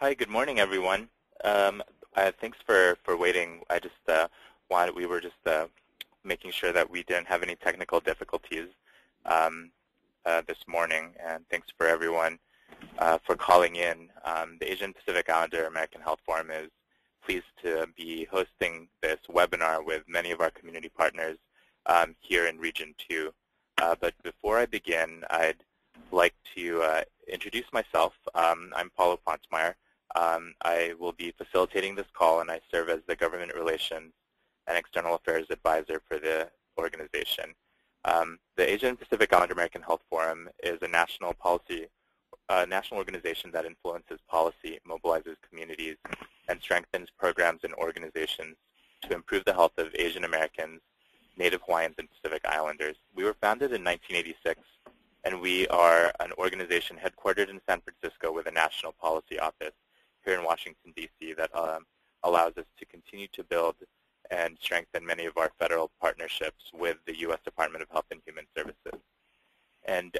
Hi, good morning, everyone. Thanks for waiting. I just we were just making sure that we didn't have any technical difficulties this morning, and thanks for everyone for calling in. The Asian Pacific Islander American Health Forum is pleased to be hosting this webinar with many of our community partners here in Region 2. But before I begin, I'd like to introduce myself. I'm Paulo Pontsmeyer. I will be facilitating this call, and I serve as the Government Relations and External Affairs Advisor for the organization. The Asian Pacific Islander American Health Forum is a national organization that influences policy, mobilizes communities, and strengthens programs and organizations to improve the health of Asian Americans, Native Hawaiians, and Pacific Islanders. We were founded in 1986, and we are an organization headquartered in San Francisco with a national policy office here in Washington, D.C. that allows us to continue to build and strengthen many of our federal partnerships with the U.S. Department of Health and Human Services. And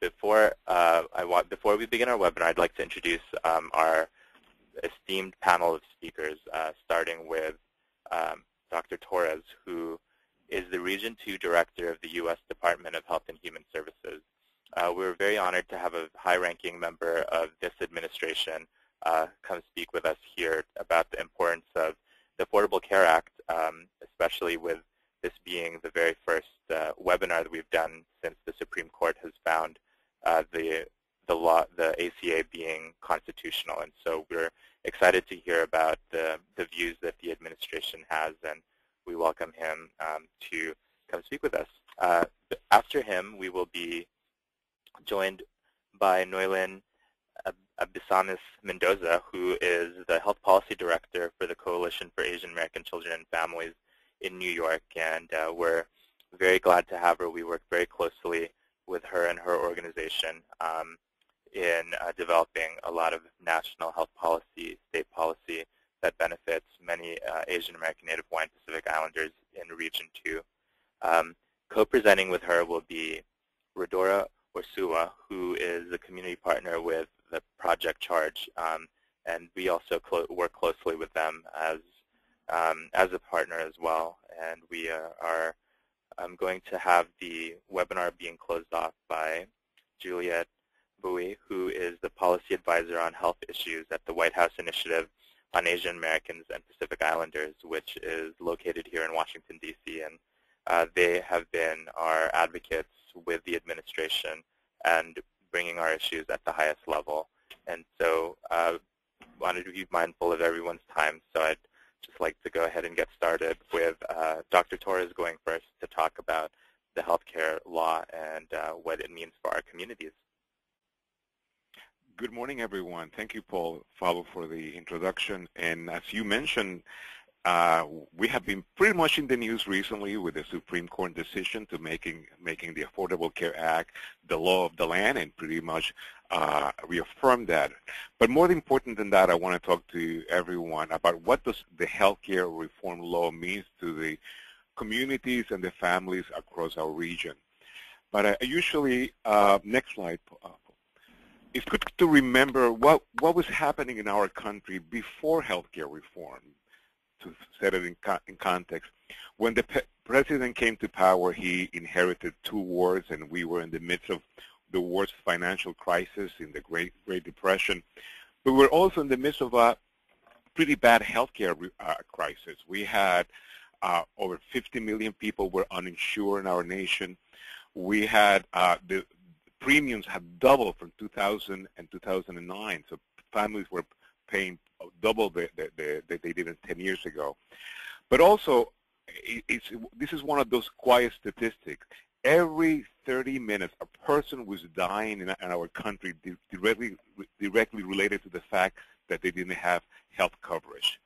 before we begin our webinar, I'd like to introduce our esteemed panel of speakers, starting with Dr. Torres, who is the Region 2 Director of the U.S. Department of Health and Human Services. We're very honored to have a high-ranking member of this administration come speak with us here about the importance of the Affordable Care Act, especially with this being the very first webinar that we've done since the Supreme Court has found the ACA being constitutional. And so we're excited to hear about the views that the administration has, and we welcome him to come speak with us. After him, we will be joined by Noilyn Abesamis-Mendoza, who is the Health Policy Director for the Coalition for Asian American Children and Families in New York, and we're very glad to have her. We work very closely with her and her organization in developing a lot of national health policy, state policy that benefits many Asian American, Native Hawaiian, Pacific Islanders in Region 2. Co-presenting with her will be Rhodora, Ursua, who is a community partner with the Project Charge, and we also work closely with them as a partner as well. And we are going to have the webinar being closed off by Juliet, who is the Policy Advisor on Health Issues at the White House Initiative on Asian Americans and Pacific Islanders, which is located here in Washington, D.C. And they have been our advocates with the administration and bringing our issues at the highest level. And so I wanted to be mindful of everyone's time, so I'd just like to go ahead and get started with Dr. Torres going first to talk about the healthcare law and what it means for our communities. Good morning, everyone. Thank you, Paul Fabo, for the introduction. And as you mentioned, we have been pretty much in the news recently with the Supreme Court decision to making the Affordable Care Act the law of the land, and pretty much reaffirm that. But more important than that, I want to talk to everyone about what does the healthcare reform law means to the communities and the families across our region. But usually, next slide. It's good to remember what was happening in our country before healthcare reform. To set it in context, when the president came to power, he inherited 2 wars, and we were in the midst of the worst financial crisis in the Great Depression. But we're also in the midst of a pretty bad healthcare crisis. We had over 50 million people were uninsured in our nation. We had the premiums had doubled from 2000 and 2009, so families were paying double they did 10 years ago. But also, this is one of those quiet statistics. Every 30 minutes, a person was dying in our country directly related to the fact that they didn't have health coverage.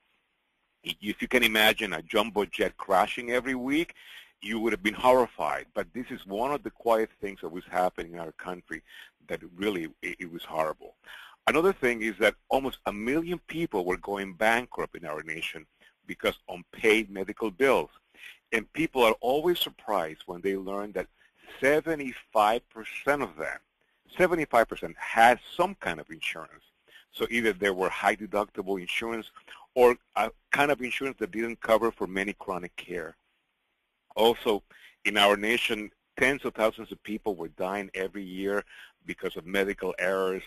If you can imagine a jumbo jet crashing every week, you would have been horrified. But this is one of the quiet things that was happening in our country that really, it was horrible. Another thing is that almost 1 million people were going bankrupt in our nation because unpaid medical bills. And people are always surprised when they learn that 75% of them, 75% has some kind of insurance. So either there were high deductible insurance or a kind of insurance that didn't cover for many chronic care. Also, in our nation, tens of thousands of people were dying every year because of medical errors.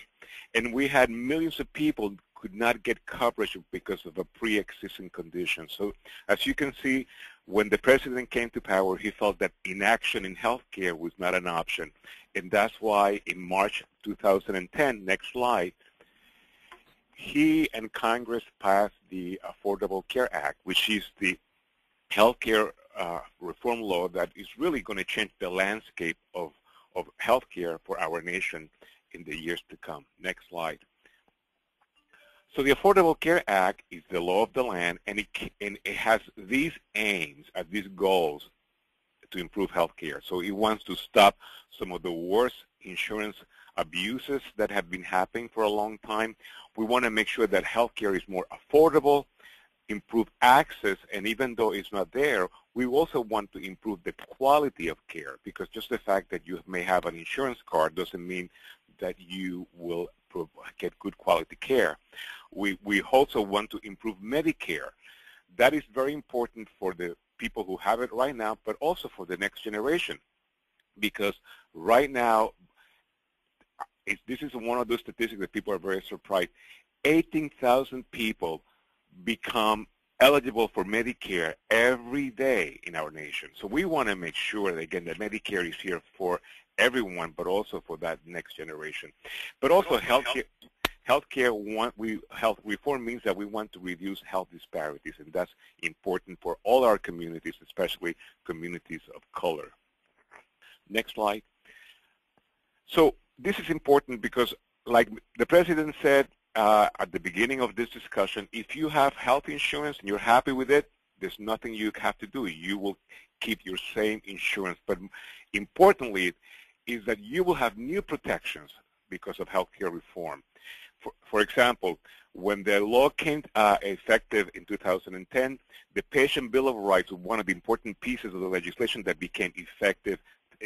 And we had millions of people who could not get coverage because of a pre-existing condition. So as you can see, when the president came to power, he felt that inaction in healthcare was not an option. And that's why in March 2010, next slide, he and Congress passed the Affordable Care Act, which is the healthcare reform law that is really going to change the landscape of healthcare for our nation in the years to come. Next slide. So the Affordable Care Act is the law of the land, and it has these aims, these goals to improve healthcare. So it wants to stop some of the worst insurance abuses that have been happening for a long time. We want to make sure that healthcare is more affordable, improve access, and even though it's not there, we also want to improve the quality of care, because just the fact that you may have an insurance card doesn't mean that you will get good quality care. We also want to improve Medicare. That is very important for the people who have it right now, but also for the next generation, because right now, this is one of those statistics that people are very surprised. 18,000 people become eligible for Medicare every day in our nation. So we want to make sure that, again, that Medicare is here for everyone, but also for that next generation. But also health reform means that we want to reduce health disparities, and that's important for all our communities, especially communities of color. Next slide. So this is important because, like the president said at the beginning of this discussion, if you have health insurance and you're happy with it, there's nothing you have to do. You will keep your same insurance. But importantly is that you will have new protections because of healthcare reform. For example, when the law came effective in 2010, the Patient Bill of Rights was one of the important pieces of the legislation that became effective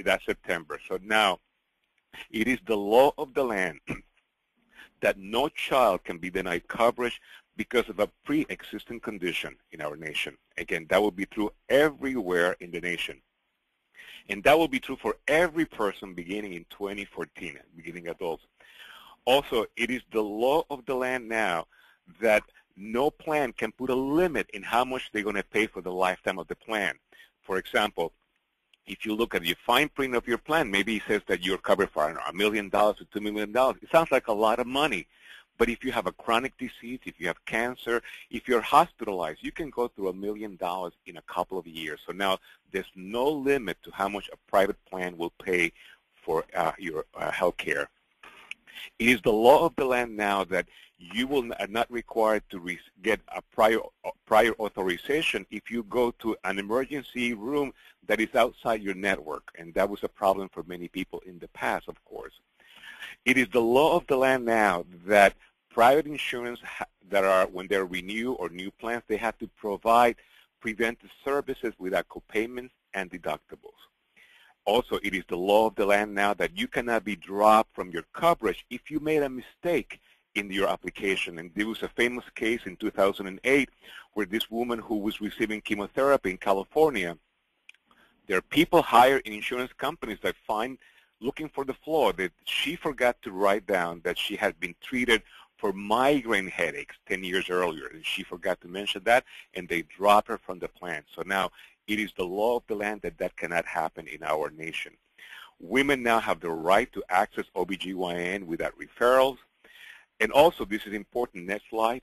that September. So now, it is the law of the land that no child can be denied coverage because of a pre-existing condition in our nation. Again, that will be true everywhere in the nation. And that will be true for every person beginning in 2014, beginning adults. Also, it is the law of the land now that no plan can put a limit in how much they're going to pay for the lifetime of the plan. For example, if you look at the fine print of your plan, maybe it says that you're covered for $1 million to $2 million. It sounds like a lot of money. But if you have a chronic disease, if you have cancer, if you're hospitalized, you can go through $1 million in a couple of years. So now there's no limit to how much a private plan will pay for your health care. It is the law of the land now that you will not required to get a prior authorization if you go to an emergency room that is outside your network, and that was a problem for many people in the past, of course. It is the law of the land now that private insurance that are, when they renew or new plans, they have to provide preventive services without copayments and deductibles. Also, it is the law of the land now that you cannot be dropped from your coverage if you made a mistake in your application. And there was a famous case in 2008 where this woman who was receiving chemotherapy in California, there are people hired in insurance companies that find, looking for the flaw, that she forgot to write down that she had been treated for migraine headaches 10 years earlier. And she forgot to mention that, and they dropped her from the plan. So now it is the law of the land that that cannot happen in our nation. Women now have the right to access OBGYN without referrals. And also, this is important, next slide.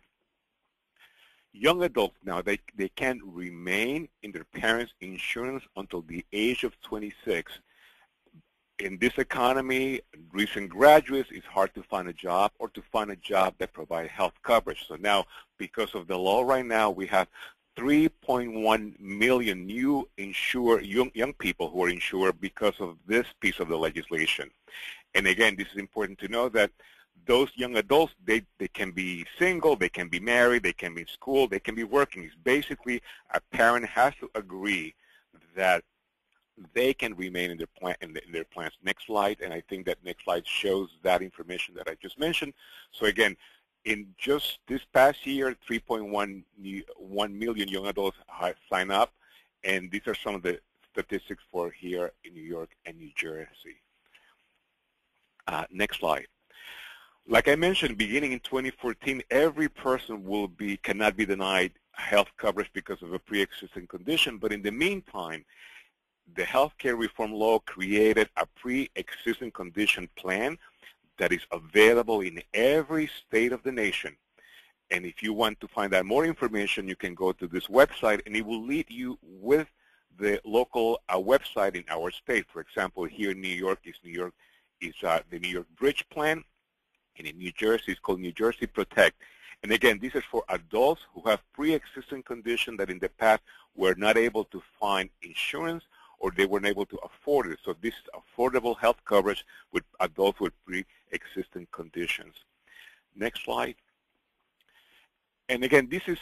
Young adults now, they can remain in their parents' insurance until the age of 26. In this economy, recent graduates, it's hard to find a job or to find a job that provides health coverage. So now, because of the law right now, we have 3.1 million new insured young people who are insured because of this piece of the legislation. And again, this is important to know that those young adults, they can be single, they can be married, they can be in school, they can be working. It's basically a parent has to agree that they can remain in their plans. Next slide, and I think that next slide shows that information that I just mentioned. So again, in just this past year, 3.1 million young adults have signed up, and these are some of the statistics for here in New York and New Jersey. Next slide. Like I mentioned, beginning in 2014, every person cannot be denied health coverage because of a pre-existing condition, but in the meantime, the healthcare reform law created a pre-existing condition plan that is available in every state of the nation. And if you want to find out more information, you can go to this website, and it will lead you with the local website in our state. For example, here in New York is the New York Bridge Plan, and in New Jersey it's called New Jersey Protect. And again, this is for adults who have pre-existing conditions that in the past were not able to find insurance or they weren't able to afford it. So this is affordable health coverage with adults with pre-existing conditions. Next slide. And again, this is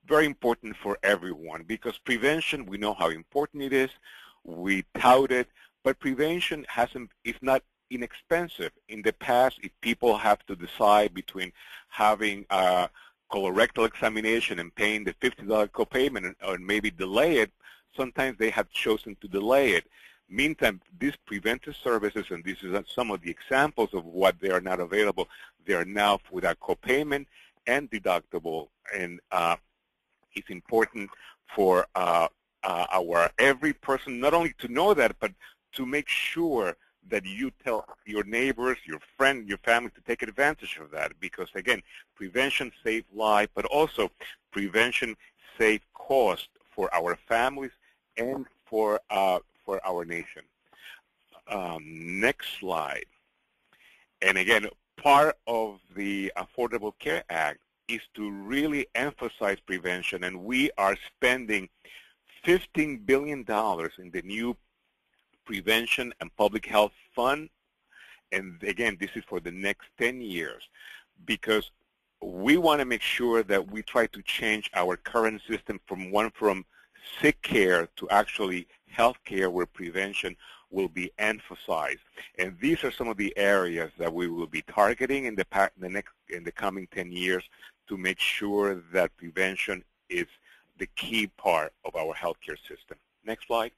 very important for everyone because prevention, we know how important it is. We tout it, but prevention is not inexpensive. In the past, if people have to decide between having a colorectal examination and paying the $50 copayment or maybe delay it, sometimes they have chosen to delay it. Meantime, these preventive services, and this is some of the examples of what they are not available, they are now without copayment and deductible. And it's important for every person not only to know that, but to make sure that you tell your neighbors, your friend, your family to take advantage of that. Because again, prevention saves lives, but also prevention saves cost for our families and for our nation. Next slide. And again, part of the Affordable Care Act is to really emphasize prevention, and we are spending $15 billion in the new Prevention and Public Health Fund. And again, this is for the next 10 years because we want to make sure that we try to change our current system from sick care to actually health care where prevention will be emphasized. And these are some of the areas that we will be targeting in the coming 10 years to make sure that prevention is the key part of our healthcare system. Next slide.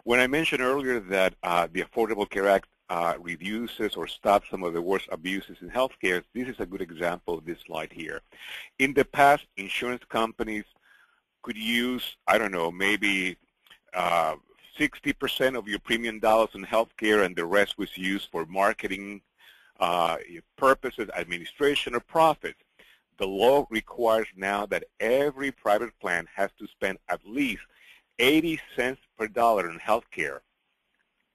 When I mentioned earlier that the Affordable Care Act reduces or stops some of the worst abuses in healthcare, this is a good example of this slide here. In the past, insurance companies could use, I don't know, maybe 60% of your premium dollars in healthcare and the rest was used for marketing purposes, administration, or profit. The law requires now that every private plan has to spend at least 80 cents per dollar in healthcare.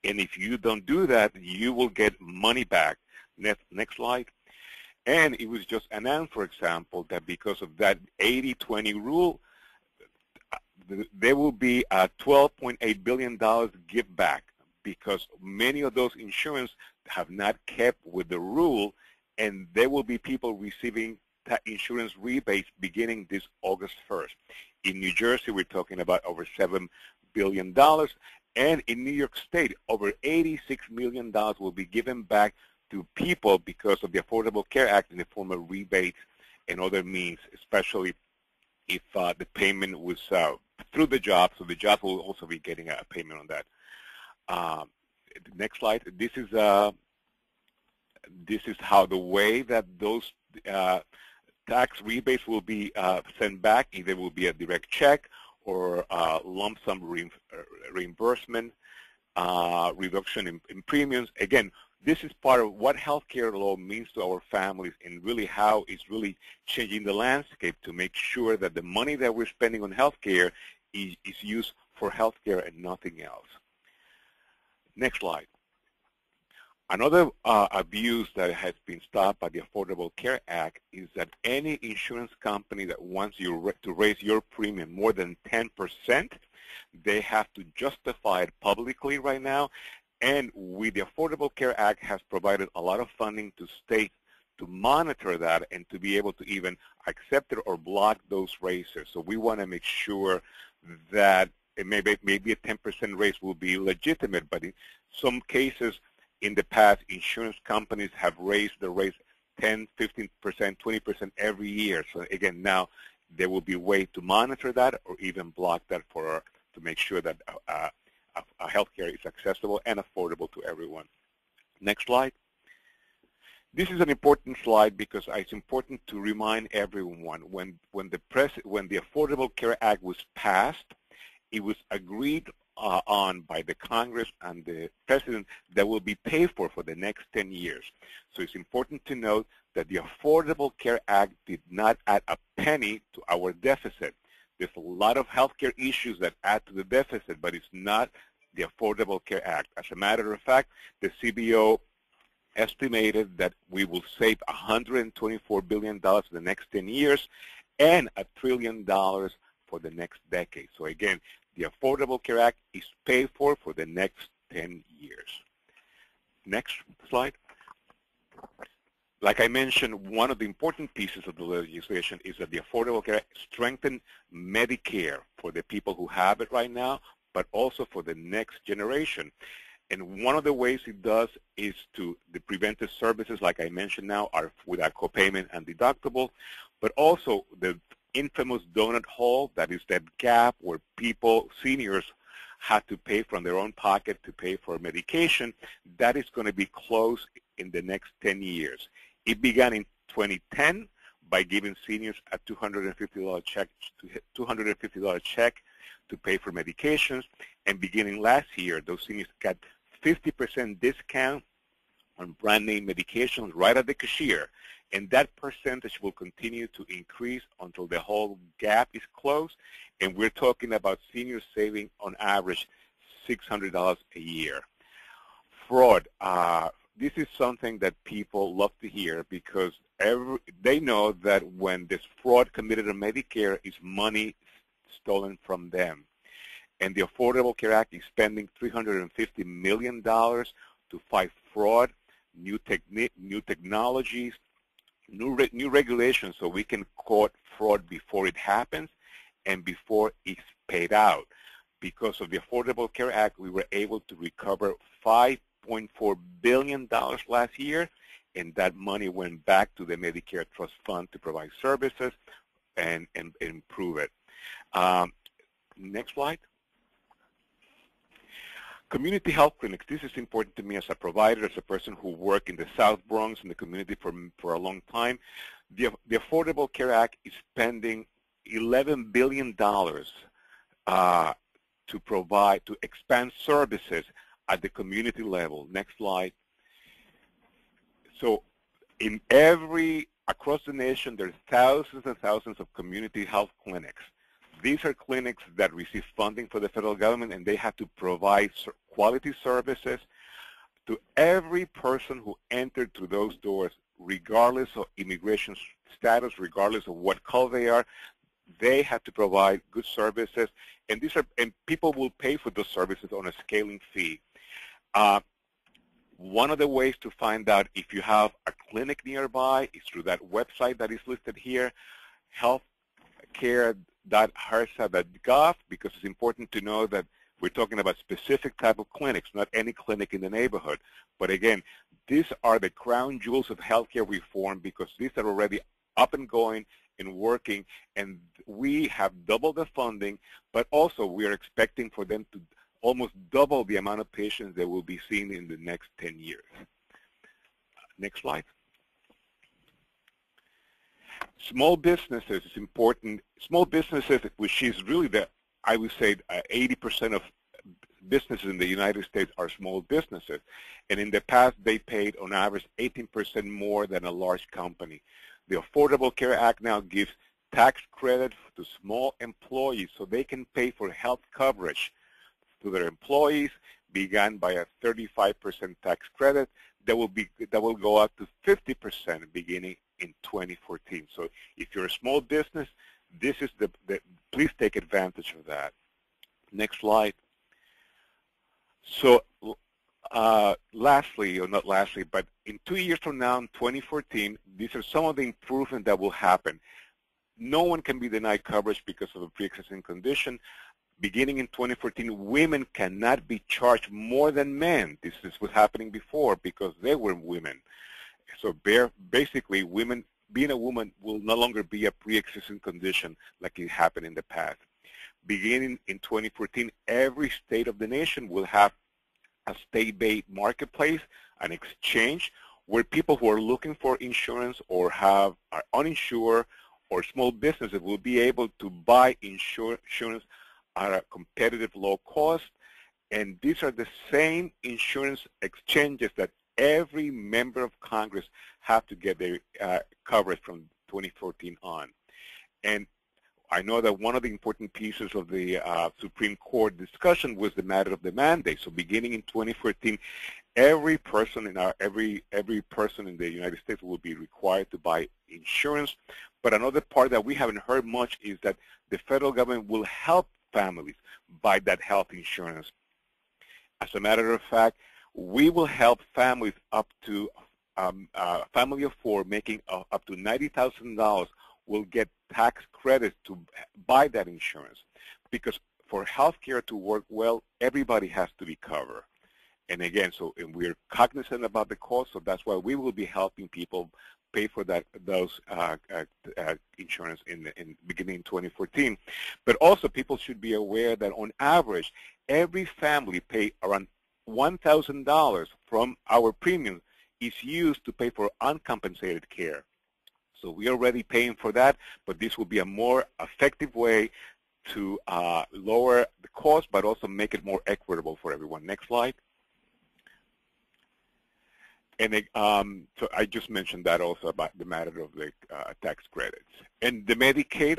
And if you don't do that, you will get money back. Next slide. And it was just announced, for example, that because of that 80-20 rule, there will be a $12.8 billion give back because many of those insurance have not kept with the rule, and there will be people receiving insurance rebates beginning this August 1st. In New Jersey, we're talking about over $7 billion, and in New York State, over $86 million will be given back to people because of the Affordable Care Act in the form of rebates and other means, especially if the payment was through the job, so the job will also be getting a payment on that. Next slide. This is how the way that those tax rebates will be sent back. Either will be a direct check or lump sum reimbursement, reduction in premiums. Again, this is part of what healthcare law means to our families and really how it's really changing the landscape to make sure that the money that we're spending on healthcare is used for healthcare and nothing else. Next slide. Another abuse that has been stopped by the Affordable Care Act is that any insurance company that wants you to raise your premium more than 10%, they have to justify it publicly right now. And with the Affordable Care Act has provided a lot of funding to states to monitor that and to be able to even accept it or block those raises. So we want to make sure that maybe a 10% raise will be legitimate, but in some cases, in the past, insurance companies have raised the rates 10, 15%, 20% every year. So again, now there will be a way to monitor that or even block that to make sure that healthcare is accessible and affordable to everyone. Next slide. This is an important slide because it's important to remind everyone when the Affordable Care Act was passed, it was agreed on by the Congress and the President that will be paid for the next 10 years. So it's important to note that the Affordable Care Act did not add a penny to our deficit. There's a lot of healthcare issues that add to the deficit, but it's not the Affordable Care Act. As a matter of fact, the CBO estimated that we will save $124 billion in the next 10 years and $1 trillion for the next decade. So again, the Affordable Care Act is paid for the next 10 years. Next slide. Like I mentioned, one of the important pieces of the legislation is that the Affordable Care Act strengthen Medicare for the people who have it right now, but also for the next generation. And one of the ways it does is the preventive services, like I mentioned now, are without copayment and deductible, but also the infamous donut hole, that is that gap where seniors have to pay from their own pocket to pay for medication, that is going to be closed in the next 10 years. It began in 2010 by giving seniors a $250 check to pay for medications, and beginning last year, those seniors got 50% discount on brand name medications right at the cashier, and that percentage will continue to increase until the whole gap is closed, and we're talking about seniors saving on average $600 a year. Fraud. This is something that people love to hear because they know that when this fraud committed on Medicare is money stolen from them. And the Affordable Care Act is spending $350 million to fight fraud, new technologies, new regulations so we can court fraud before it happens and before it's paid out. Because of the Affordable Care Act, we were able to recover $5.4 billion last year, and that money went back to the Medicare Trust Fund to provide services and improve it. Next slide. Community health clinics. This is important to me as a provider, as a person who worked in the South Bronx in the community for a long time. The Affordable Care Act is spending $11 billion to expand services at the community level. Next slide. So across the nation, there's thousands and thousands of community health clinics. These are clinics that receive funding for the federal government, and they have to provide quality services to every person who entered through those doors, regardless of immigration status, regardless of what color they are. They have to provide good services, and people will pay for those services on a scaling fee. One of the ways to find out if you have a clinic nearby is through that website that is listed here, healthcare.hrsa.gov, because it's important to know that we're talking about specific type of clinics, not any clinic in the neighborhood. But again, these are the crown jewels of healthcare reform because these are already up and going and working, and we have doubled the funding, but also we are expecting for them to almost double the amount of patients that will be seen in the next 10 years. Next slide. Small businesses is important. Small businesses, which is really I would say 80% of businesses in the United States are small businesses. And in the past, they paid on average 18% more than a large company. The Affordable Care Act now gives tax credit to small employees so they can pay for health coverage to their employees, began by a 35% tax credit that will go up to 50% beginning in 2014. So if you're a small business, this is please take advantage of that. Next slide. So lastly, or not lastly, but in 2 years from now, in 2014, these are some of the improvements that will happen. No one can be denied coverage because of a pre-existing condition. Beginning in 2014, women cannot be charged more than men. This is what's happening before because they were women. So basically, being a woman will no longer be a pre-existing condition like it happened in the past. Beginning in 2014, every state of the nation will have a state-based marketplace, an exchange, where people who are looking for insurance or are uninsured or small businesses will be able to buy insurance at a competitive low cost. And these are the same insurance exchanges that every member of Congress have to get their coverage from 2014 on. And I know that one of the important pieces of the Supreme Court discussion was the matter of the mandate. So beginning in 2014, every person in the United States will be required to buy insurance. But another part that we haven't heard much is that the federal government will help families buy that health insurance. As a matter of fact, we will help families up to a family of four making up to $90,000 will get tax credits to buy that insurance, because for health care to work well, everybody has to be covered. And again, and we're cognizant about the cost, so that's why we will be helping people pay for those insurance in beginning 2014. But also, people should be aware that on average, every family pay around $1,000 from our premium is used to pay for uncompensated care. So we are already paying for that, but this will be a more effective way to lower the cost, but also make it more equitable for everyone. Next slide. And so I just mentioned that also about the matter of the tax credits. And the Medicaid,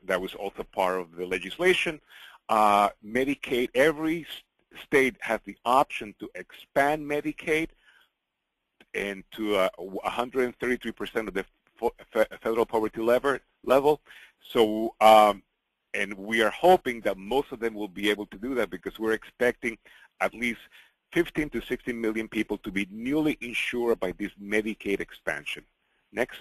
that was also part of the legislation. Medicaid, every state has the option to expand Medicaid and to 133% of the federal poverty level. So, and we are hoping that most of them will be able to do that, because we're expecting at least 15 to 16 million people to be newly insured by this Medicaid expansion. Next.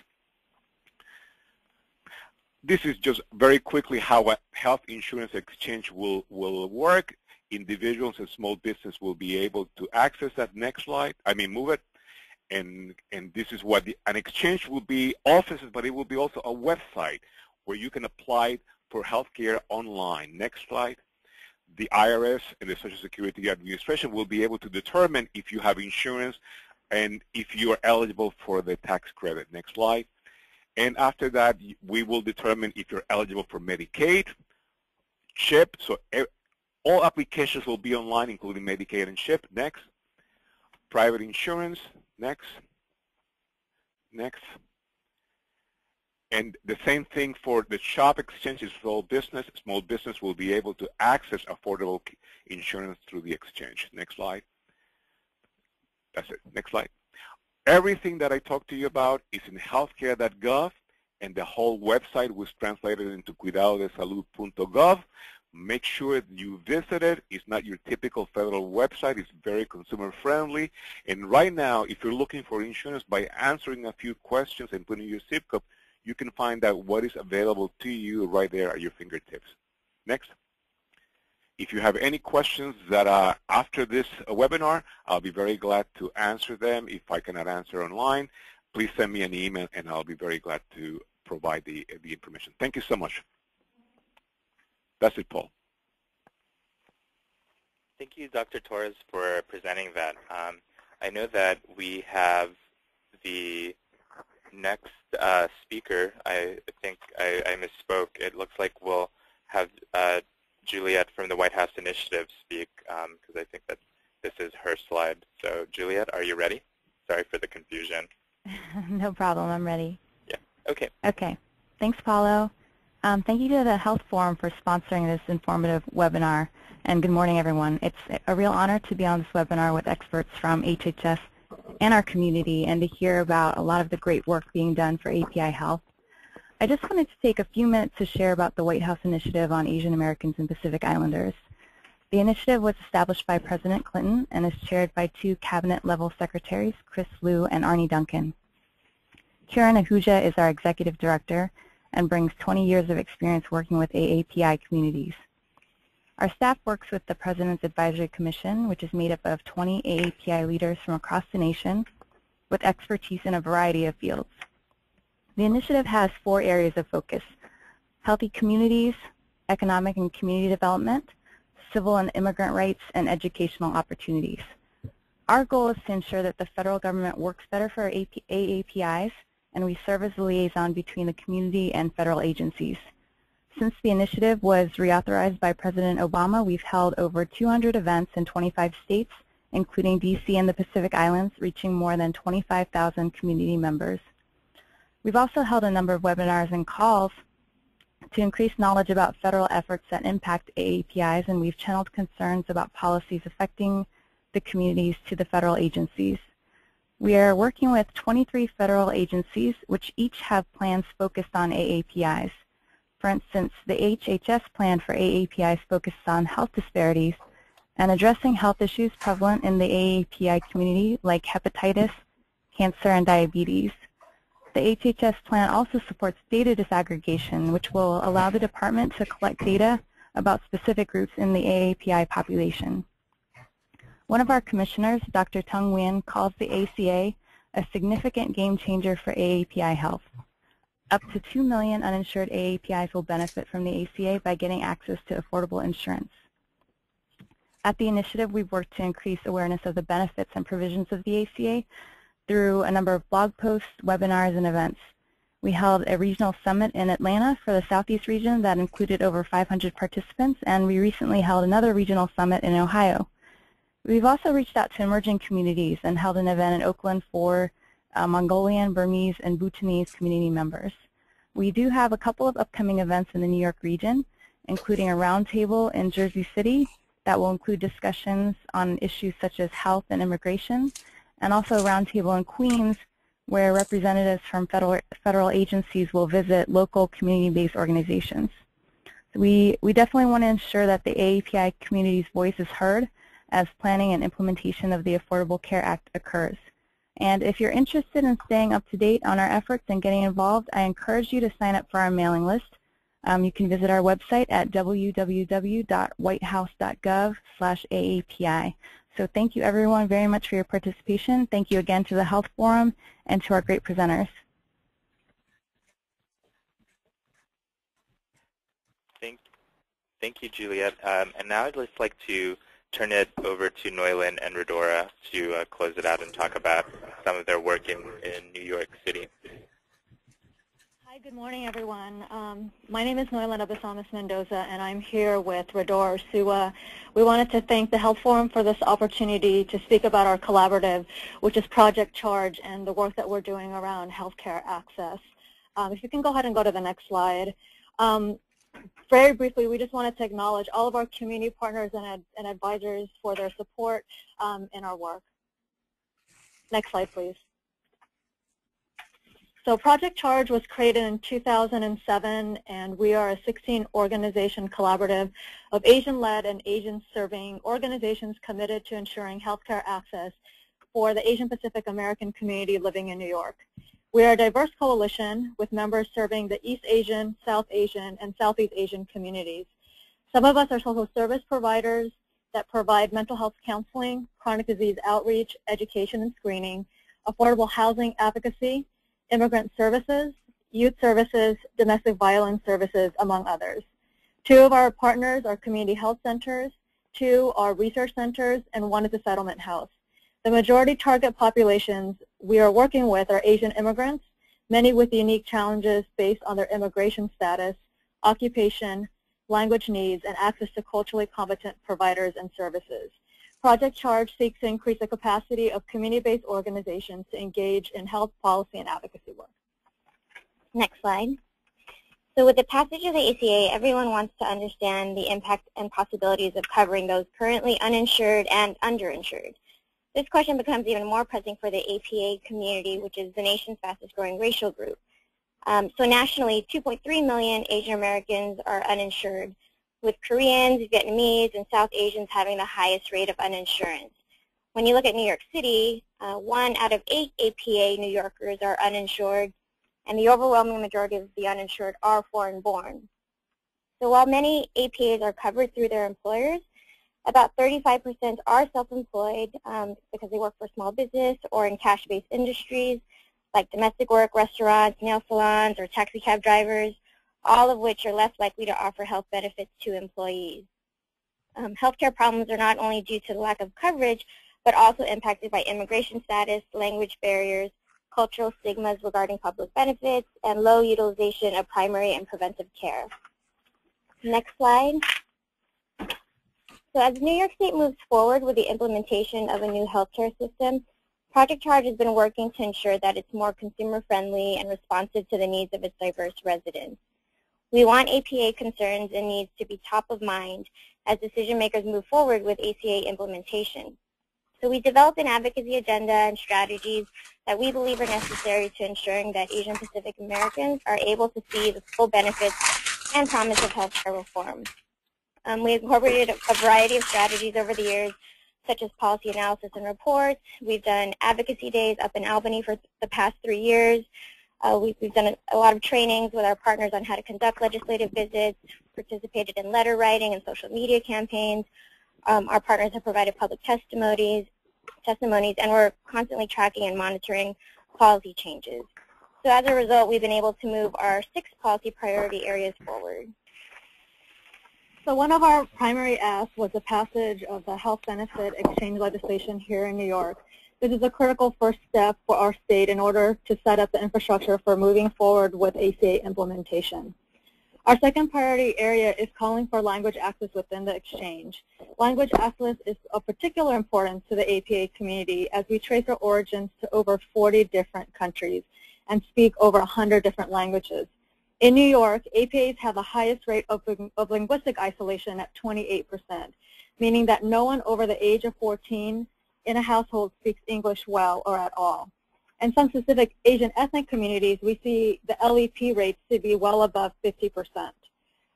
This is just very quickly how a health insurance exchange will work. Individuals and small business will be able to access that. Next slide. Move it. And this is what an exchange will be, offices, but it will be also a website where you can apply for health care online. Next slide. The IRS and the Social Security Administration will be able to determine if you have insurance and if you are eligible for the tax credit. Next slide. And after that, we will determine if you're eligible for Medicaid, CHIP. So all applications will be online, including Medicaid and CHIP. Next. Private insurance. Next. Next. And the same thing for the shop exchanges for small business. Small business will be able to access affordable insurance through the exchange. Next slide. That's it. Next slide. Everything that I talked to you about is in healthcare.gov, and the whole website was translated into cuidadodesalud.gov. Make sure that you visit it. It's not your typical federal website. It's very consumer friendly. And right now, if you're looking for insurance, by answering a few questions and putting your zip code, you can find out what is available to you right there at your fingertips. Next. If you have any questions that are after this webinar, I'll be very glad to answer them. If I cannot answer online, please send me an email, and I'll be very glad to provide the information. Thank you so much. That's it, Paul. Thank you, Dr. Torres, for presenting that. I know that we have the next speaker. I think I misspoke. It looks like we'll have Juliet from the White House Initiative speak, because I think that this is her slide. So, Juliet, are you ready? Sorry for the confusion. No problem. I'm ready. Yeah. Okay. Okay. Thanks, Paulo. Thank you to the Health Forum for sponsoring this informative webinar, and good morning, everyone. It's a real honor to be on this webinar with experts from HHS and our community, and to hear about a lot of the great work being done for API Health. I just wanted to take a few minutes to share about the White House Initiative on Asian Americans and Pacific Islanders. The initiative was established by President Clinton and is chaired by two cabinet-level secretaries, Chris Liu and Arnie Duncan. Kiran Ahuja is our executive director and brings 20 years of experience working with AAPI communities. Our staff works with the President's Advisory Commission, which is made up of 20 AAPI leaders from across the nation, with expertise in a variety of fields. The initiative has 4 areas of focus: healthy communities, economic and community development, civil and immigrant rights, and educational opportunities. Our goal is to ensure that the federal government works better for AAPIs, and we serve as the liaison between the community and federal agencies. Since the initiative was reauthorized by President Obama, we've held over 200 events in 25 states, including DC and the Pacific Islands, reaching more than 25,000 community members. We've also held a number of webinars and calls to increase knowledge about federal efforts that impact AAPIs, and we've channeled concerns about policies affecting the communities to the federal agencies. We are working with 23 federal agencies, which each have plans focused on AAPIs. For instance, the HHS plan for AAPIs focuses on health disparities and addressing health issues prevalent in the AAPI community, like hepatitis, cancer, and diabetes. The HHS plan also supports data disaggregation, which will allow the department to collect data about specific groups in the AAPI population. One of our commissioners, Dr. Tung Nguyen, calls the ACA a significant game changer for AAPI health. Up to 2 million uninsured AAPIs will benefit from the ACA by getting access to affordable insurance. At the initiative, we've worked to increase awareness of the benefits and provisions of the ACA through a number of blog posts, webinars, and events. We held a regional summit in Atlanta for the Southeast region that included over 500 participants, and we recently held another regional summit in Ohio. We've also reached out to emerging communities and held an event in Oakland for Mongolian, Burmese, and Bhutanese community members. We do have a couple of upcoming events in the New York region, including a roundtable in Jersey City that will include discussions on issues such as health and immigration, and also a roundtable in Queens where representatives from federal agencies will visit local community-based organizations. We definitely want to ensure that the AAPI community's voice is heard as planning and implementation of the Affordable Care Act occurs. And if you're interested in staying up to date on our efforts and getting involved, I encourage you to sign up for our mailing list. You can visit our website at www.whitehouse.gov/AAPI. So thank you everyone very much for your participation. Thank you again to the Health Forum and to our great presenters. Thank you, Juliet. And now I'd just like to turn it over to Noilyn and Rhodora to close it out and talk about some of their work in New York City. Hi, good morning, everyone. My name is Noilyn Abesamis-Mendoza, and I'm here with Rhodora, Ursua. We wanted to thank the Health Forum for this opportunity to speak about our collaborative, which is Project Charge, and the work that we're doing around healthcare access. If you can go ahead and go to the next slide. Very briefly, we just wanted to acknowledge all of our community partners and advisors for their support in our work. Next slide, please. So Project Charge was created in 2007, and we are a 16-organization collaborative of Asian-led and Asian-serving organizations committed to ensuring healthcare access for the Asian Pacific American community living in New York. We are a diverse coalition with members serving the East Asian, South Asian, and Southeast Asian communities. Some of us are social service providers that provide mental health counseling, chronic disease outreach, education and screening, affordable housing advocacy, immigrant services, youth services, domestic violence services, among others. 2 of our partners are community health centers, 2 are research centers, and 1 is a settlement house. The majority target populations we are working with are Asian immigrants, many with unique challenges based on their immigration status, occupation, language needs, and access to culturally competent providers and services. Project Charge seeks to increase the capacity of community-based organizations to engage in health policy and advocacy work. Next slide. So with the passage of the ACA, everyone wants to understand the impact and possibilities of covering those currently uninsured and underinsured. This question becomes even more pressing for the APA community, which is the nation's fastest growing racial group. So nationally, 2.3 million Asian Americans are uninsured, with Koreans, Vietnamese, and South Asians having the highest rate of uninsurance. When you look at New York City, 1 out of 8 APA New Yorkers are uninsured, and the overwhelming majority of the uninsured are foreign-born. So while many APAs are covered through their employers, About 35% are self-employed because they work for small business or in cash-based industries like domestic work, restaurants, nail salons, or taxi cab drivers, all of which are less likely to offer health benefits to employees. Healthcare problems are not only due to the lack of coverage, but also impacted by immigration status, language barriers, cultural stigmas regarding public benefits, and low utilization of primary and preventive care. Next slide. So as New York State moves forward with the implementation of a new healthcare system, Project Charge has been working to ensure that it's more consumer-friendly and responsive to the needs of its diverse residents. We want APA concerns and needs to be top of mind as decision makers move forward with ACA implementation. So we developed an advocacy agenda and strategies that we believe are necessary to ensuring that Asian Pacific Americans are able to see the full benefits and promise of healthcare reform. We incorporated a variety of strategies over the years, such as policy analysis and reports. We've done advocacy days up in Albany for the past 3 years. We've done a lot of trainings with our partners on how to conduct legislative visits, participated in letter writing and social media campaigns. Our partners have provided public testimonies, and we're constantly tracking and monitoring policy changes. So as a result, we've been able to move our 6 policy priority areas forward. So one of our primary asks was the passage of the health benefit exchange legislation here in New York. This is a critical first step for our state in order to set up the infrastructure for moving forward with ACA implementation. Our second priority area is calling for language access within the exchange. Language access is of particular importance to the APA community as we trace our origins to over 40 different countries and speak over 100 different languages. In New York, APAs have the highest rate of linguistic isolation at 28%, meaning that no one over the age of 14 in a household speaks English well or at all. In some specific Asian ethnic communities, we see the LEP rates to be well above 50%.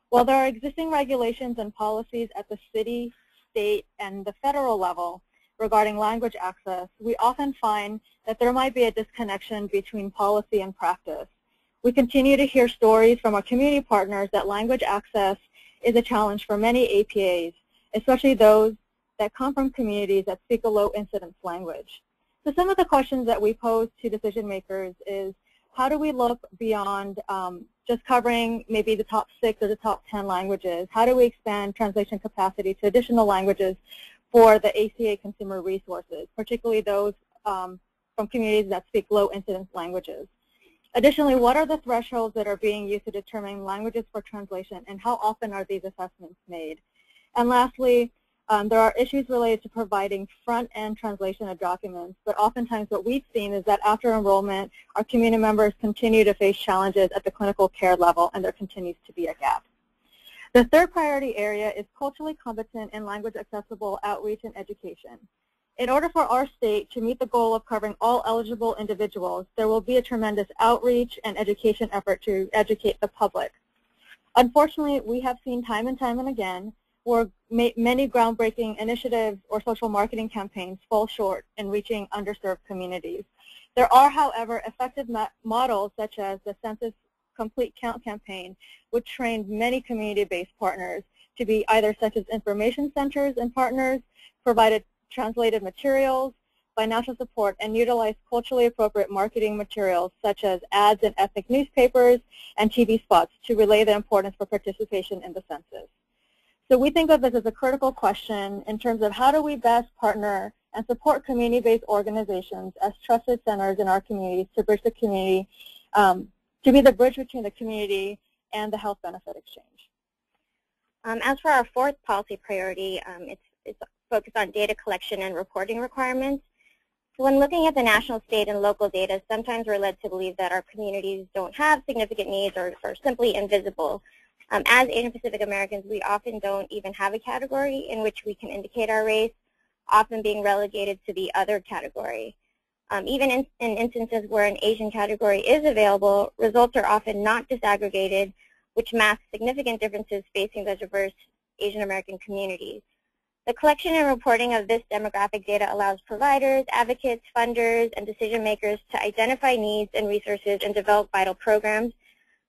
While there are existing regulations and policies at the city, state, and the federal level regarding language access, we often find that there might be a disconnection between policy and practice. We continue to hear stories from our community partners that language access is a challenge for many APAs, especially those that come from communities that speak a low incidence language. So some of the questions that we pose to decision makers is, how do we look beyond just covering maybe the top 6 or the top 10 languages? How do we expand translation capacity to additional languages for the ACA consumer resources, particularly those from communities that speak low incidence languages? Additionally, what are the thresholds that are being used to determine languages for translation, and how often are these assessments made? And lastly, there are issues related to providing front-end translation of documents, but oftentimes what we've seen is that after enrollment, our community members continue to face challenges at the clinical care level, and there continues to be a gap. The third priority area is culturally competent and language accessible outreach and education. In order for our state to meet the goal of covering all eligible individuals, there will be a tremendous outreach and education effort to educate the public. Unfortunately, we have seen time and time and again where many groundbreaking initiatives or social marketing campaigns fall short in reaching underserved communities. There are, however, effective models such as the Census Complete Count campaign, which trained many community-based partners to be either such as information centers and partners, provided translated materials, financial support, and utilize culturally appropriate marketing materials such as ads in ethnic newspapers and TV spots to relay the importance for participation in the census. So we think of this as a critical question in terms of how do we best partner and support community-based organizations as trusted centers in our communities to bridge the community, to be the bridge between the community and the health benefit exchange. As for our fourth policy priority, it's focused on data collection and reporting requirements. So when looking at the national, state, and local data, sometimes we're led to believe that our communities don't have significant needs or are simply invisible. As Asian Pacific Americans, we often don't even have a category in which we can indicate our race, often being relegated to the other category. Even in instances where an Asian category is available, results are often not disaggregated, which masks significant differences facing the diverse Asian American communities. The collection and reporting of this demographic data allows providers, advocates, funders, and decision makers to identify needs and resources and develop vital programs.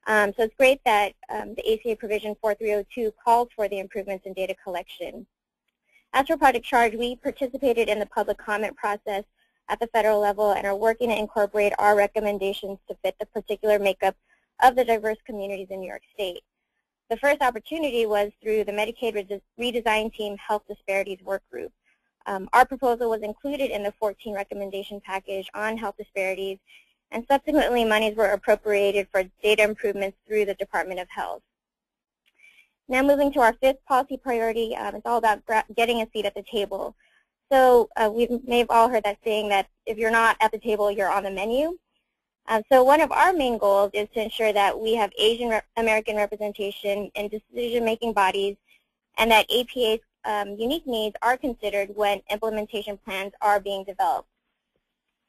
So it's great that the ACA provision 4302 calls for the improvements in data collection. As for Project Charge, we participated in the public comment process at the federal level and are working to incorporate our recommendations to fit the particular makeup of the diverse communities in New York State. The first opportunity was through the Medicaid Redesign Team Health Disparities Work Group. Our proposal was included in the 14 recommendation package on health disparities, and subsequently monies were appropriated for data improvements through the Department of Health. Now moving to our fifth policy priority, it's all about getting a seat at the table. So we may have all heard that saying that if you're not at the table, you're on the menu. So one of our main goals is to ensure that we have Asian American representation in decision-making bodies and that APA's unique needs are considered when implementation plans are being developed.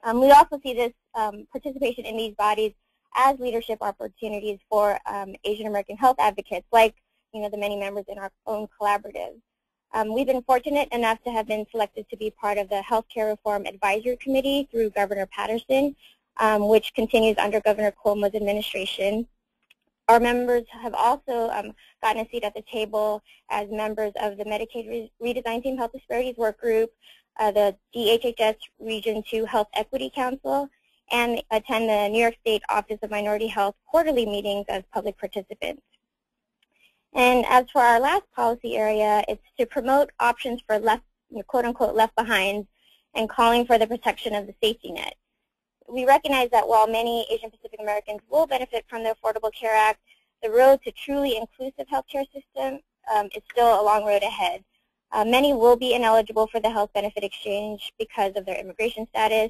We also see this participation in these bodies as leadership opportunities for Asian American health advocates, like the many members in our own collaborative. We've been fortunate enough to have been selected to be part of the Healthcare Reform Advisory Committee through Governor Patterson, which continues under Governor Cuomo's administration. Our members have also gotten a seat at the table as members of the Medicaid Redesign Team Health Disparities Work Group, the DHHS Region 2 Health Equity Council, and attend the New York State Office of Minority Health quarterly meetings as public participants. And as for our last policy area, it's to promote options for quote-unquote left behind and calling for the protection of the safety net. We recognize that while many Asian Pacific Americans will benefit from the Affordable Care Act, the road to truly inclusive healthcare system is still a long road ahead. Many will be ineligible for the health benefit exchange because of their immigration status,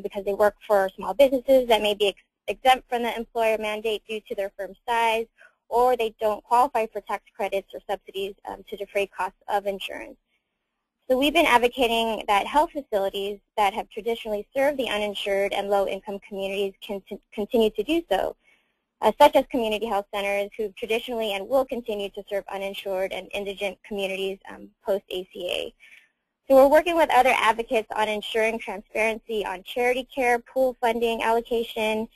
because they work for small businesses that may be exempt from the employer mandate due to their firm's size, or they don't qualify for tax credits or subsidies to defray costs of insurance. So we've been advocating that health facilities that have traditionally served the uninsured and low-income communities can continue to do so, such as community health centers who traditionally and will continue to serve uninsured and indigent communities post-ACA. So we're working with other advocates on ensuring transparency on charity care, pool funding, allocation,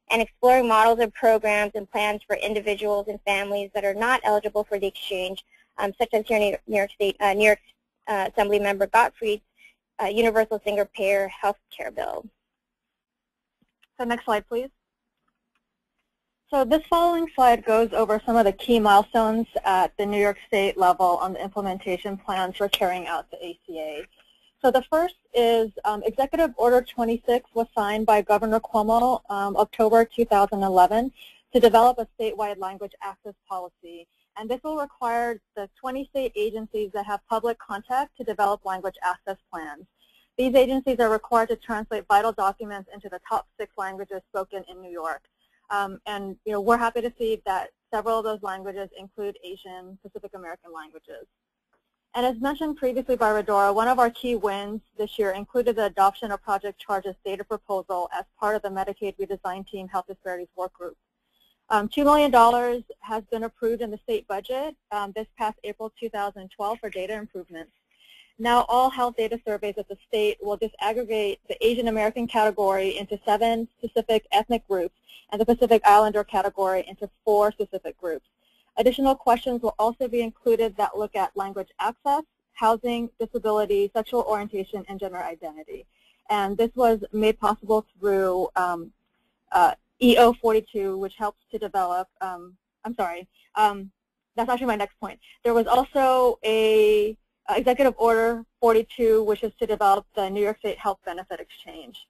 and exploring models of programs and plans for individuals and families that are not eligible for the exchange, such as here in New York State, New York Assembly Member Gottfried's Universal Single Payer Health Care Bill. So next slide, please. So this following slide goes over some of the key milestones at the New York State level on the implementation plans for carrying out the ACA. So the first is Executive Order 26 was signed by Governor Cuomo October 2011 to develop a statewide language access policy. And this will require the 20 state agencies that have public contact to develop language access plans. These agencies are required to translate vital documents into the top 6 languages spoken in New York. And we're happy to see that several of those languages include Asian Pacific American languages. And as mentioned previously by Rhodora, one of our key wins this year included the adoption of Project Charge's data proposal as part of the Medicaid Redesign Team Health Disparities Work Group. $2 million has been approved in the state budget this past April 2012 for data improvements. Now all health data surveys at the state will disaggregate the Asian American category into 7 specific ethnic groups and the Pacific Islander category into 4 specific groups. Additional questions will also be included that look at language access, housing, disability, sexual orientation, and gender identity. And this was made possible through EO42, which helps to develop, that's actually my next point. There was also a Executive Order 42, which is to develop the New York State Health Benefit Exchange.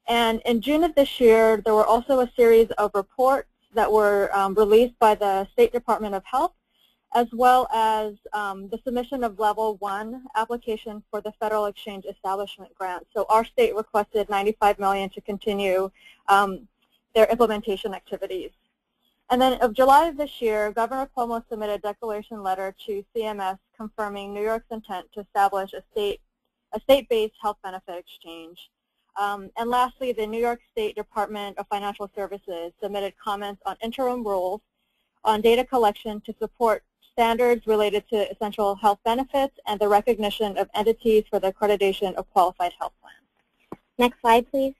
And in June of this year, there were also a series of reports that were released by the State Department of Health, as well as the submission of Level 1 application for the Federal Exchange Establishment Grant. So our state requested $95 million to continue their implementation activities. And then of July of this year, Governor Cuomo submitted a declaration letter to CMS confirming New York's intent to establish a state-based health benefit exchange. And lastly, the New York State Department of Financial Services submitted comments on interim rules on data collection to support standards related to essential health benefits and the recognition of entities for the accreditation of qualified health plans. Next slide, please.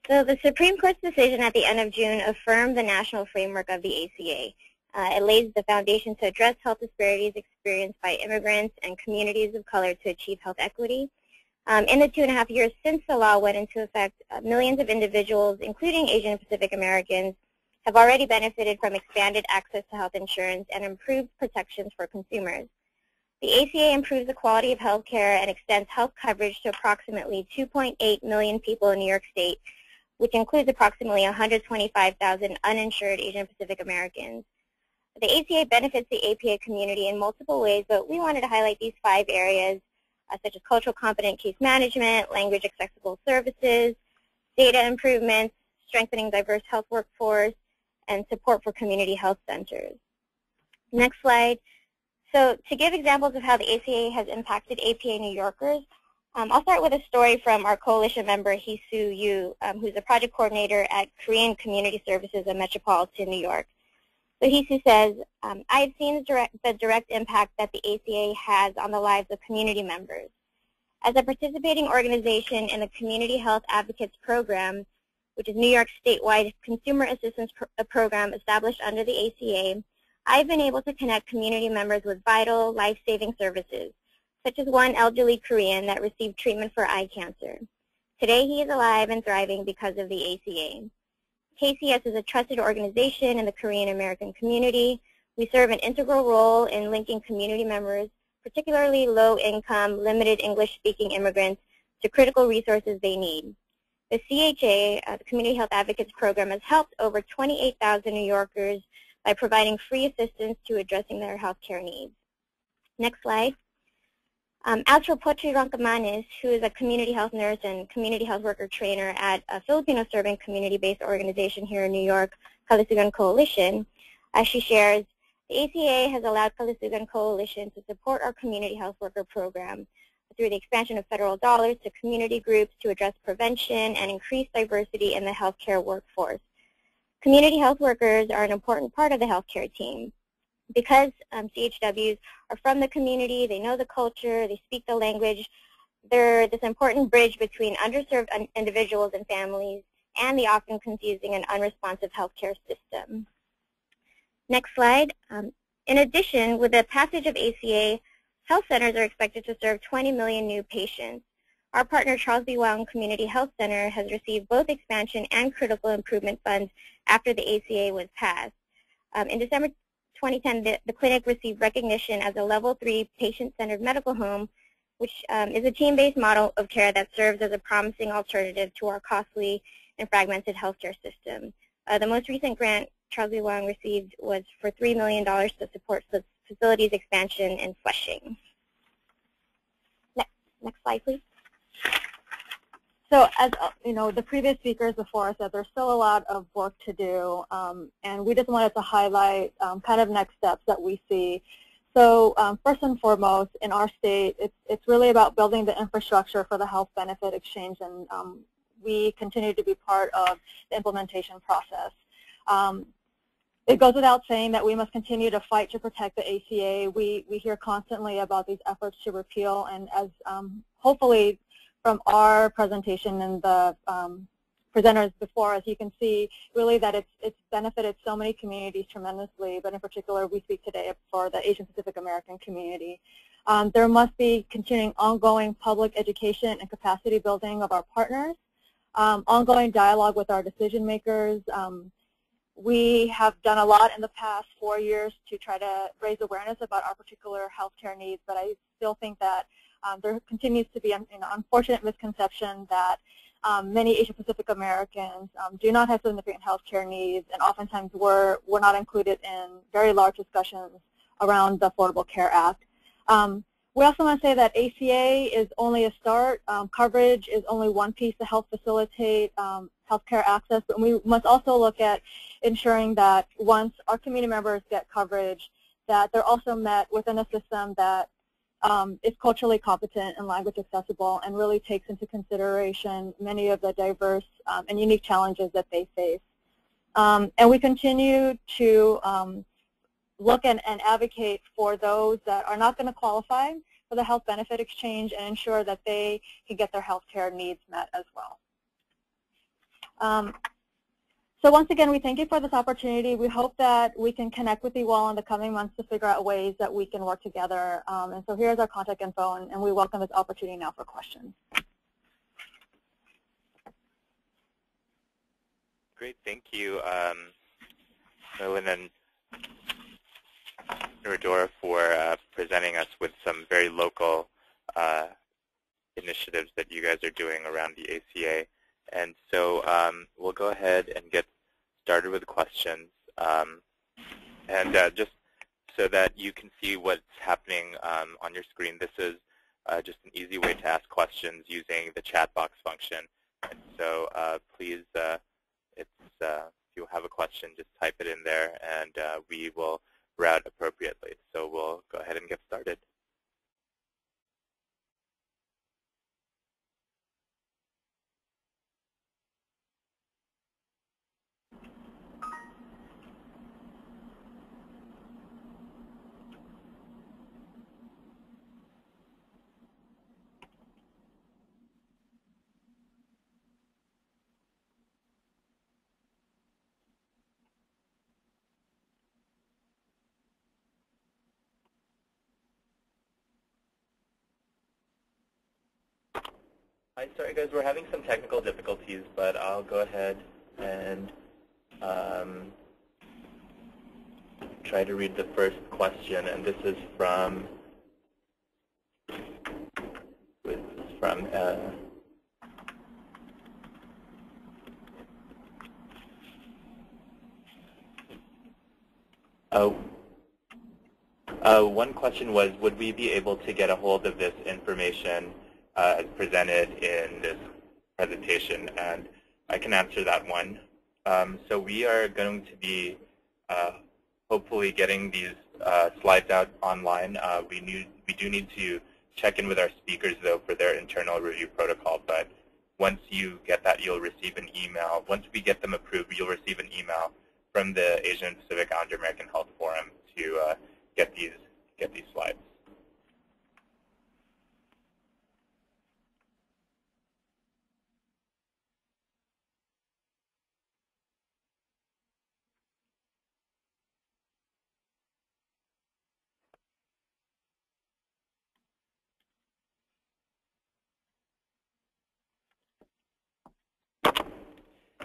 So the Supreme Court's decision at the end of June affirmed the national framework of the ACA. It lays the foundation to address health disparities experienced by immigrants and communities of color to achieve health equity. In the 2.5 years since the law went into effect, millions of individuals, including Asian and Pacific Americans, have already benefited from expanded access to health insurance and improved protections for consumers. The ACA improves the quality of health care and extends health coverage to approximately 2.8 million people in New York State, which includes approximately 125,000 uninsured Asian Pacific Americans. The ACA benefits the APA community in multiple ways, but we wanted to highlight these 5 areas, such as cultural competent case management, language accessible services, data improvements, strengthening diverse health workforce, and support for community health centers. Next slide. So to give examples of how the ACA has impacted APA New Yorkers, I'll start with a story from our coalition member, Heesoo, who's a project coordinator at Korean Community Services in Metropolitan New York. So Heesoo says, I've seen the direct impact that the ACA has on the lives of community members. As a participating organization in the Community Health Advocates Program, which is New York's statewide consumer assistance program established under the ACA, I've been able to connect community members with vital, life-saving services, such as one elderly Korean that received treatment for eye cancer. Today, he is alive and thriving because of the ACA. KCS is a trusted organization in the Korean American community. We serve an integral role in linking community members, particularly low-income, limited English-speaking immigrants, to critical resources they need. The CHA, the Community Health Advocates Program, has helped over 28,000 New Yorkers by providing free assistance to addressing their health care needs. Next slide. As for Potri, who is a community health nurse and community health worker trainer at a Filipino-serving community-based organization here in New York, Kalusugan Coalition, as she shares, the ACA has allowed Kalusugan Coalition to support our community health worker program through the expansion of federal dollars to community groups to address prevention and increase diversity in the healthcare workforce. Community health workers are an important part of the healthcare team. Because CHWs are from the community, they know the culture, they speak the language, they're this important bridge between underserved individuals and families and the often confusing and unresponsive healthcare system. Next slide. In addition, with the passage of ACA, health centers are expected to serve 20 million new patients. Our partner, Charles B. Wang Community Health Center, has received both expansion and critical improvement funds after the ACA was passed. In December 2010, the clinic received recognition as a Level 3 patient-centered medical home, which is a team-based model of care that serves as a promising alternative to our costly and fragmented healthcare system. The most recent grant Charles B. Wang received was for $3 million to support facilities expansion in Flushing. Next slide, please. So as you know, the previous speakers before us said, there's still a lot of work to do, and we just wanted to highlight kind of next steps that we see. So first and foremost, in our state, it's really about building the infrastructure for the health benefit exchange, and we continue to be part of the implementation process. It goes without saying that we must continue to fight to protect the ACA. We hear constantly about these efforts to repeal, and as hopefully from our presentation and the presenters before us, you can see really that it's benefited so many communities tremendously, but in particular we speak today for the Asian Pacific American community. There must be continuing ongoing public education and capacity building of our partners, ongoing dialogue with our decision makers. We have done a lot in the past 4 years to try to raise awareness about our particular healthcare needs, but I still think that there continues to be an unfortunate misconception that many Asian Pacific Americans do not have significant healthcare needs, and oftentimes we're not included in very large discussions around the Affordable Care Act. We also want to say that ACA is only a start. Coverage is only one piece to help facilitate healthcare access, but we must also look at ensuring that once our community members get coverage, that they're also met within a system that is culturally competent and language accessible and really takes into consideration many of the diverse and unique challenges that they face. And we continue to look and advocate for those that are not going to qualify for the health benefit exchange and ensure that they can get their health care needs met as well. So once again, we thank you for this opportunity. We hope that we can connect with you all in the coming months to figure out ways that we can work together. And so here's our contact info, and we welcome this opportunity now for questions. Great, thank you, Noilyn and Rhodora, for presenting us with some very local initiatives that you guys are doing around the ACA. And so we'll go ahead and get started with questions. Just so that you can see what's happening on your screen, this is just an easy way to ask questions using the chat box function. And so please, if you have a question, just type it in there, and we will route appropriately. So we'll go ahead and get started. Hi, sorry guys, we're having some technical difficulties, but I'll go ahead and try to read the first question, and this is from one question was, would we be able to get a hold of this information as presented in this presentation? And I can answer that one. So we are going to be hopefully getting these slides out online. We do need to check in with our speakers, though, for their internal review protocol. But once you get that, you'll receive an email. Once we get them approved, you'll receive an email from the Asian Pacific Islander American Health Forum to get these slides.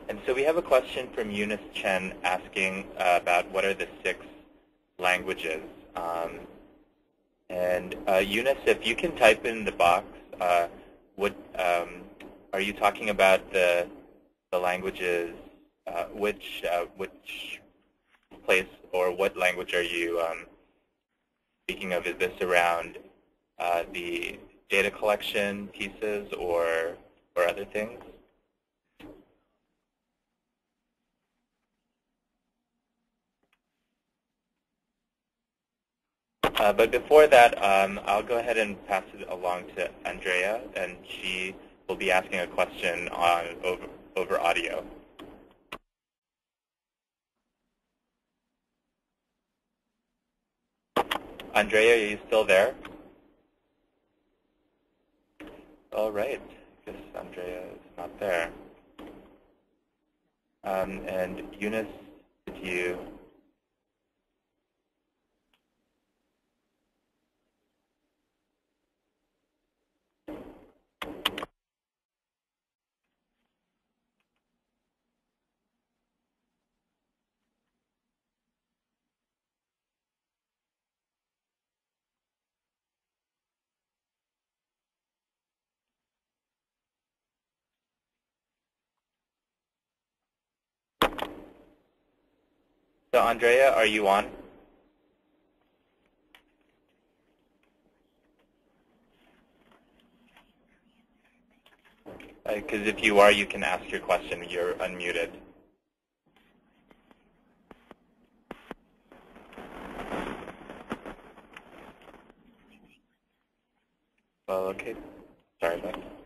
And so we have a question from Eunice Chen asking about what are the 6 languages. Eunice, if you can type in the box, are you talking about the languages? Which place or what language are you speaking of? Is this around the data collection pieces or other things? But before that, I'll go ahead and pass it along to Andrea, and she will be asking a question over audio. Andrea, are you still there? All right. I guess Andrea is not there. And Eunice, did you? So Andrea, are you on? Because if you are, you can ask your question. You're unmuted. Well, okay. Sorry about that.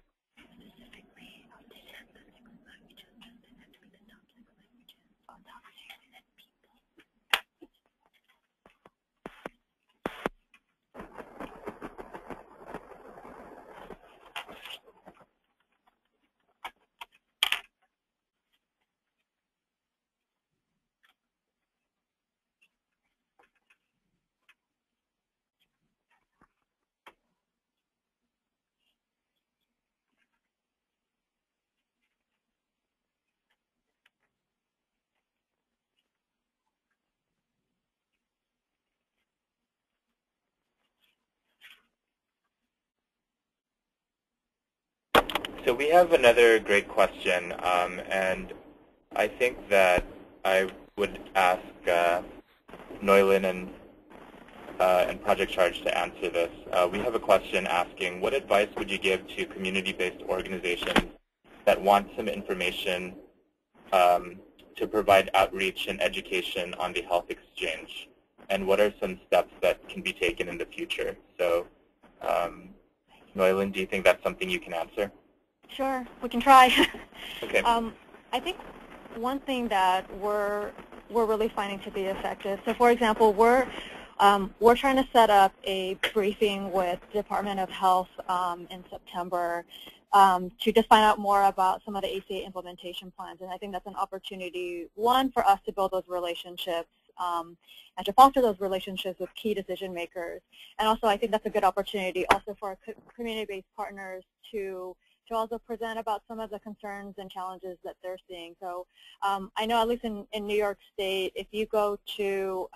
So we have another great question, and I think that I would ask Noilyn and Project Charge to answer this. We have a question asking, what advice would you give to community-based organizations that want some information to provide outreach and education on the health exchange? And what are some steps that can be taken in the future? So, Noilyn, do you think that's something you can answer? Sure, we can try. Okay. I think one thing that we're really finding to be effective. So, for example, we're trying to set up a briefing with the Department of Health in September to just find out more about some of the ACA implementation plans. And I think that's an opportunity, one, for us to build those relationships and to foster those relationships with key decision makers. And also, I think that's a good opportunity also for our community-based partners to also present about some of the concerns and challenges that they're seeing. So I know at least in New York State, if you go to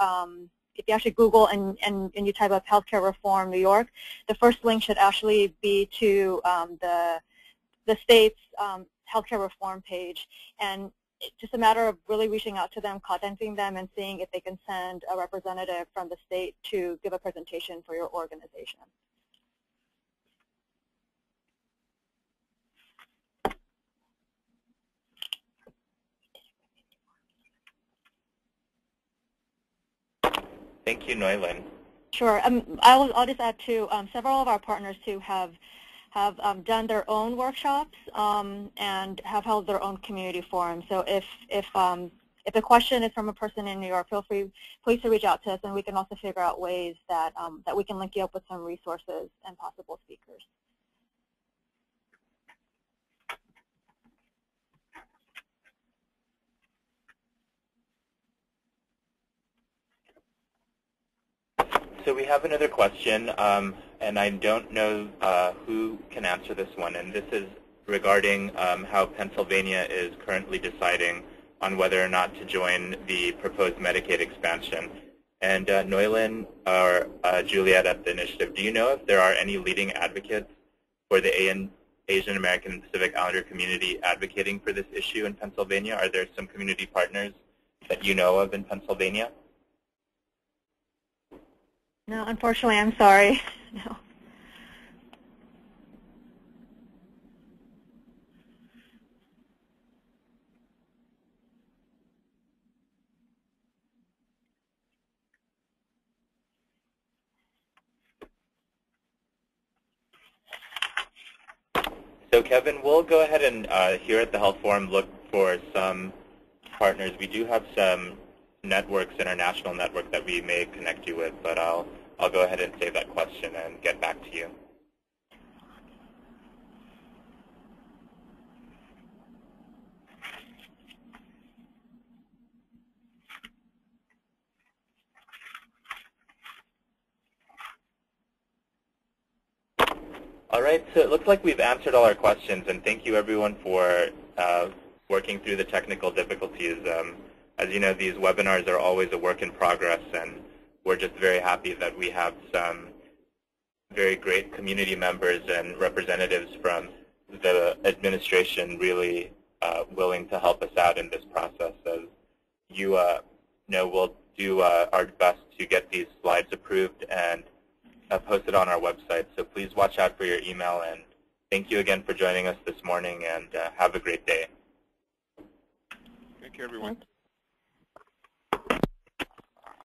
if you actually Google and you type up healthcare reform New York, the first link should actually be to the state's healthcare reform page. And it's just a matter of really reaching out to them, contacting them, and seeing if they can send a representative from the state to give a presentation for your organization. Thank you, Noilyn. Sure. I'll just add too. Several of our partners too have done their own workshops and have held their own community forums. So if the question is from a person in New York, feel free, please, to reach out to us, and we can also figure out ways that that we can link you up with some resources and possible speakers. So we have another question, and I don't know who can answer this one, and this is regarding how Pennsylvania is currently deciding on whether or not to join the proposed Medicaid expansion. And Noilyn or Juliet at the initiative, do you know if there are any leading advocates for the Asian American and Pacific Islander community advocating for this issue in Pennsylvania? Are there some community partners that you know of in Pennsylvania? No, unfortunately, I'm sorry. No. So Kevin, we'll go ahead and here at the Health Forum look for some partners. We do have some networks, international network that we may connect you with, but I'll go ahead and save that question and get back to you. All right, so it looks like we've answered all our questions, and thank you everyone for working through the technical difficulties. As you know, these webinars are always a work in progress, and we're just very happy that we have some very great community members and representatives from the administration really willing to help us out in this process. As you know, we'll do our best to get these slides approved and posted on our website. So please watch out for your email, and thank you again for joining us this morning, and have a great day. Thank you, everyone.